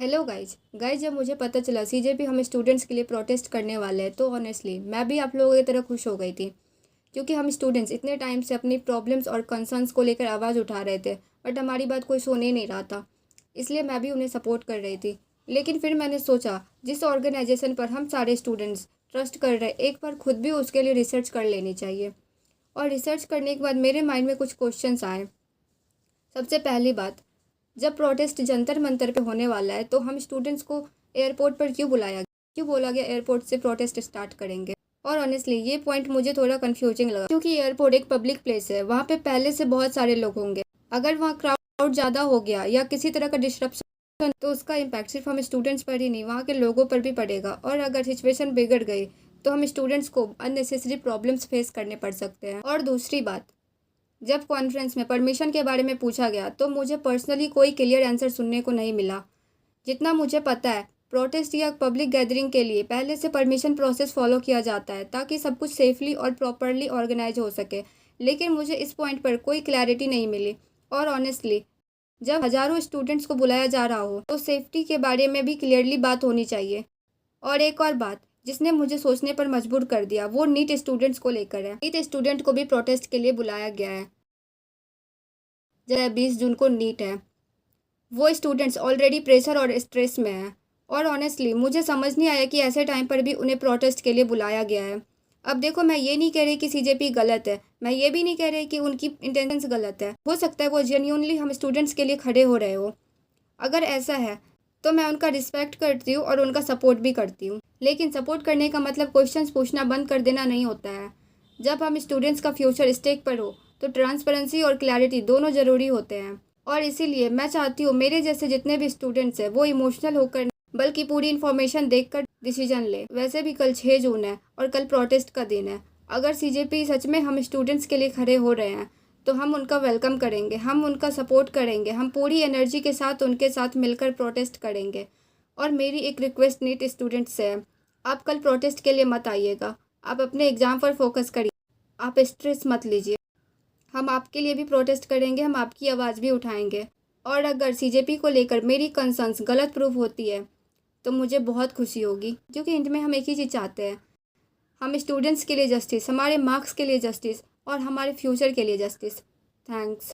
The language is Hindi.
हेलो गाइज जब मुझे पता चला सीजेपी हम स्टूडेंट्स के लिए प्रोटेस्ट करने वाले हैं तो ऑनेस्टली मैं भी आप लोगों की तरह खुश हो गई थी। क्योंकि हम स्टूडेंट्स इतने टाइम से अपनी प्रॉब्लम्स और कंसर्न्स को लेकर आवाज़ उठा रहे थे, बट हमारी बात कोई सुन ही नहीं रहा था। इसलिए मैं भी उन्हें सपोर्ट कर रही थी। लेकिन फिर मैंने सोचा, जिस ऑर्गेनाइजेशन पर हम सारे स्टूडेंट्स ट्रस्ट कर रहे हैं, एक बार खुद भी उसके लिए रिसर्च कर लेनी चाहिए। और रिसर्च करने के बाद मेरे माइंड में कुछ क्वेश्चंस आए। सबसे पहली बात, जब प्रोटेस्ट जंतर मंतर पे होने वाला है तो हम स्टूडेंट्स को एयरपोर्ट पर क्यों बोला गया एयरपोर्ट से प्रोटेस्ट स्टार्ट करेंगे। और ऑनेस्टली ये पॉइंट मुझे थोड़ा कंफ्यूजिंग लगा, क्योंकि एयरपोर्ट एक पब्लिक प्लेस है, वहाँ पे पहले से बहुत सारे लोग होंगे। अगर वहाँ क्राउड ज़्यादा हो गया या किसी तरह का डिस्ट्रप्शन तो उसका इम्पैक्ट सिर्फ हम स्टूडेंट्स पर ही नहीं, वहाँ के लोगों पर भी पड़ेगा। और अगर सिचुएशन बिगड़ गई तो हम स्टूडेंट्स को अननेसेसरी प्रॉब्लम्स फेस करने पड़ सकते हैं। और दूसरी बात, जब कॉन्फ्रेंस में परमिशन के बारे में पूछा गया तो मुझे पर्सनली कोई क्लियर आंसर सुनने को नहीं मिला। जितना मुझे पता है, प्रोटेस्ट या पब्लिक गैदरिंग के लिए पहले से परमिशन प्रोसेस फॉलो किया जाता है ताकि सब कुछ सेफली और प्रॉपरली ऑर्गेनाइज हो सके। लेकिन मुझे इस पॉइंट पर कोई क्लैरिटी नहीं मिली। और ऑनेस्टली, जब हज़ारों स्टूडेंट्स को बुलाया जा रहा हो तो सेफ्टी के बारे में भी क्लियरली बात होनी चाहिए। और एक और बात जिसने मुझे सोचने पर मजबूर कर दिया, वो नीट स्टूडेंट्स को लेकर है। नीट स्टूडेंट को भी प्रोटेस्ट के लिए बुलाया गया है। जब 20 जून को नीट है, वो स्टूडेंट्स ऑलरेडी प्रेशर और स्ट्रेस में हैं। और ऑनेस्टली मुझे समझ नहीं आया कि ऐसे टाइम पर भी उन्हें प्रोटेस्ट के लिए बुलाया गया है। अब देखो, मैं ये नहीं कह रही कि सीजेपी गलत है, मैं ये भी नहीं कह रही कि उनकी इंटेंशंस गलत है। हो सकता है वो जेन्युइनली हम स्टूडेंट्स के लिए खड़े हो रहे हो। अगर ऐसा है तो मैं उनका रिस्पेक्ट करती हूँ और उनका सपोर्ट भी करती हूँ। लेकिन सपोर्ट करने का मतलब क्वेश्चंस पूछना बंद कर देना नहीं होता है। जब हम स्टूडेंट्स का फ्यूचर स्टेक पर हो तो ट्रांसपेरेंसी और क्लैरिटी दोनों ज़रूरी होते हैं। और इसीलिए मैं चाहती हूँ मेरे जैसे जितने भी स्टूडेंट्स हैं वो इमोशनल होकर बल्कि पूरी इन्फॉर्मेशन देखकर डिसीजन ले। वैसे भी कल 6 जून है और कल प्रोटेस्ट का दिन है। अगर सीजेपी सच में हम स्टूडेंट्स के लिए खड़े हो रहे हैं तो हम उनका वेलकम करेंगे, हम उनका सपोर्ट करेंगे, हम पूरी एनर्जी के साथ उनके साथ मिलकर प्रोटेस्ट करेंगे। और मेरी एक रिक्वेस्ट नीट स्टूडेंट्स से है, आप कल प्रोटेस्ट के लिए मत आइएगा। आप अपने एग्ज़ाम पर फोकस करिए, आप स्ट्रेस मत लीजिए। हम आपके लिए भी प्रोटेस्ट करेंगे, हम आपकी आवाज़ भी उठाएंगे। और अगर सीजेपी को लेकर मेरी कंसर्न्स गलत प्रूफ होती है तो मुझे बहुत खुशी होगी, क्योंकि इंड में हम एक ही चीज़ चाहते हैं, हम स्टूडेंट्स के लिए जस्टिस, हमारे मार्क्स के लिए जस्टिस और हमारे फ्यूचर के लिए जस्टिस। थैंक्स।